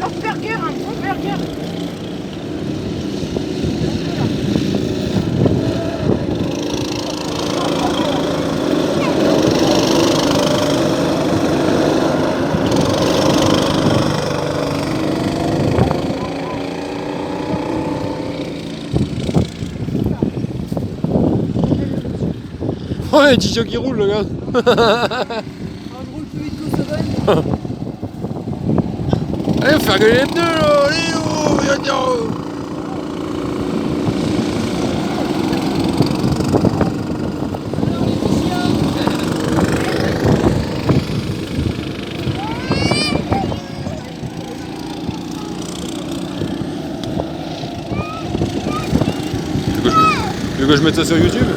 Burger, un bon burger. Ouais, Ticho qui roule le gars. On roule plus vite que ça va. Allez, faire gueuler les pneus là. Allez, oh, viens, Tu veux que je mette ça sur YouTube?